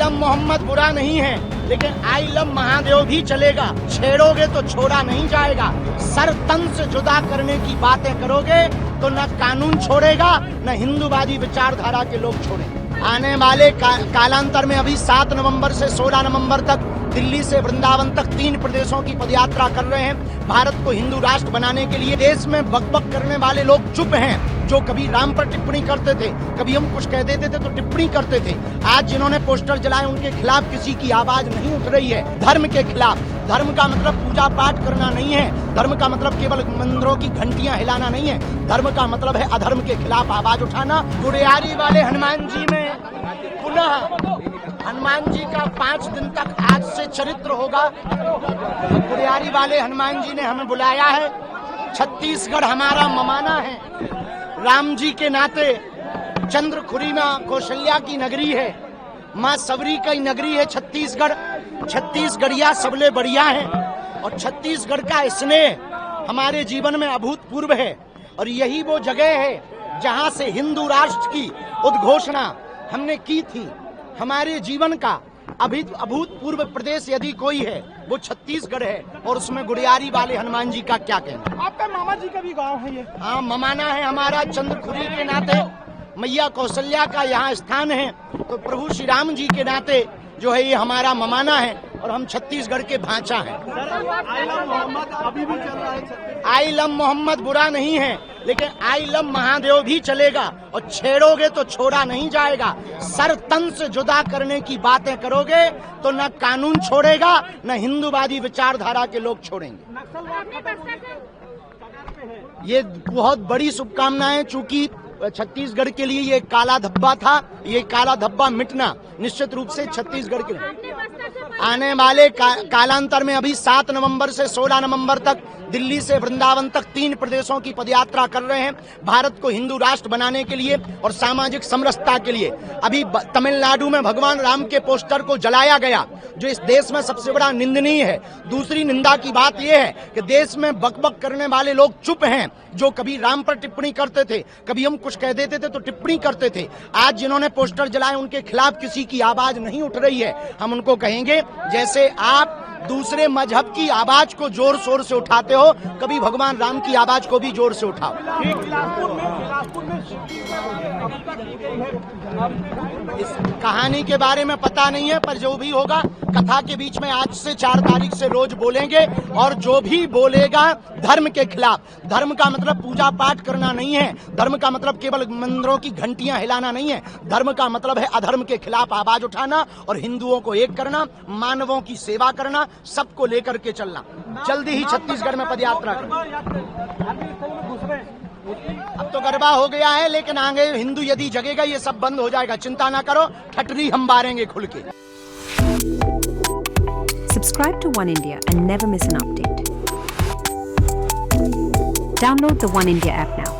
Love Mohammad बुरा नहीं है, लेकिन आई लव महादेव भी चलेगा। छेड़ोगे तो छोड़ा नहीं जाएगा। सर तन से जुदा करने की बातें करोगे तो न कानून छोड़ेगा न हिंदूवादी विचारधारा के लोग छोड़ेंगे। आने वाले कालांतर में अभी 7 नवंबर से 16 नवंबर तक दिल्ली से वृंदावन तक 3 प्रदेशों की पदयात्रा कर रहे हैं। भारत को हिंदू राष्ट्र बनाने के लिए देश में बकबक करने वाले लोग चुप हैं, जो कभी राम पर टिप्पणी करते थे, कभी हम कुछ कह देते थे तो टिप्पणी करते थे। आज जिन्होंने पोस्टर जलाए उनके खिलाफ किसी की आवाज नहीं उठ रही है। धर्म के खिलाफ। धर्म का मतलब पूजा पाठ करना नहीं है। धर्म का मतलब केवल मंदिरों की घंटियां हिलाना नहीं है। धर्म का मतलब है अधर्म के खिलाफ आवाज उठाना। गुड़ियारी वाले हनुमान जी में पुनः हनुमान जी का 5 दिन तक आज से चरित्र होगा। गुड़ियारी वाले हनुमान जी ने हमें बुलाया है। छत्तीसगढ़ हमारा ममाना है। राम जी के नाते चंद्रखुरीना कौशल्या की नगरी है। माँ सबरी की नगरी है छत्तीसगढ़। छत्तीसगढ़िया सबले बढ़िया है और छत्तीसगढ़ का स्नेह हमारे जीवन में अभूतपूर्व है। और यही वो जगह है जहां से हिंदू राष्ट्र की उद्घोषणा हमने की थी। हमारे जीवन का अभूतपूर्व प्रदेश यदि कोई है वो छत्तीसगढ़ है। और उसमें गुड़ियारी वाले हनुमान जी का क्या कहना। आपका मामा जी का भी गांव है ये? हाँ, ममाना है हमारा। चंद्रखुरी के नाते मैया कौशल्या का यहाँ स्थान है, तो प्रभु श्री राम जी के नाते जो है ये हमारा ममाना है और हम छत्तीसगढ़ के भांचा हैं। आई लव मोहम्मद अभी भी चल रहा है। आई लव मोहम्मद बुरा नहीं है, लेकिन आई लव महादेव भी चलेगा। और छेड़ोगे तो छोड़ा नहीं जाएगा। सर तन से जुदा करने की बातें करोगे तो न कानून छोड़ेगा न हिंदूवादी विचारधारा के लोग छोड़ेंगे। ये बहुत बड़ी शुभकामनाएं। चूंकि छत्तीसगढ़ के लिए ये काला धब्बा था, ये काला धब्बा मिटना निश्चित रूप से छत्तीसगढ़ के लिए आने वाले कालांतर में अभी 7 नवंबर से 16 नवंबर तक दिल्ली से वृंदावन तक 3 प्रदेशों की पदयात्रा कर रहे हैं। भारत को हिंदू राष्ट्र बनाने के लिए और सामाजिक समरसता के लिए। अभी तमिलनाडु में भगवान राम के पोस्टर को जलाया गया, जो इस देश में सबसे बड़ा निंदनीय है। दूसरी निंदा की बात यह है कि देश में बकबक करने वाले लोग चुप हैं, जो कभी राम पर टिप्पणी करते थे, कभी हम कुछ कह देते थे तो टिप्पणी करते थे। आज जिन्होंने पोस्टर जलाए उनके खिलाफ किसी की आवाज नहीं उठ रही है। हम उनको कहेंगे, जैसे आप दूसरे मजहब की आवाज को जोर शोर से उठाते हो, कभी भगवान राम की आवाज को भी जोर से उठाओ। इस कहानी के बारे में पता नहीं है, पर जो भी होगा कथा के बीच में आज से 4 तारीख से रोज बोलेंगे। और जो भी बोलेगा धर्म के खिलाफ। धर्म का मतलब पूजा पाठ करना नहीं है। धर्म का मतलब केवल मंदिरों की घंटियां हिलाना नहीं है। धर्म का मतलब है अधर्म के खिलाफ आवाज उठाना और हिंदुओं को एक करना, मानवों की सेवा करना, सबको लेकर के चलना। जल्दी ही छत्तीसगढ़ में पदयात्रा करना। अब तो गरबा हो गया है, लेकिन आगे हिंदू यदि जगेगा ये सब बंद हो जाएगा। चिंता ना करो, ठटरी हम बारेंगे खुल के। Subscribe to One India and never miss an update. Download the One India app now.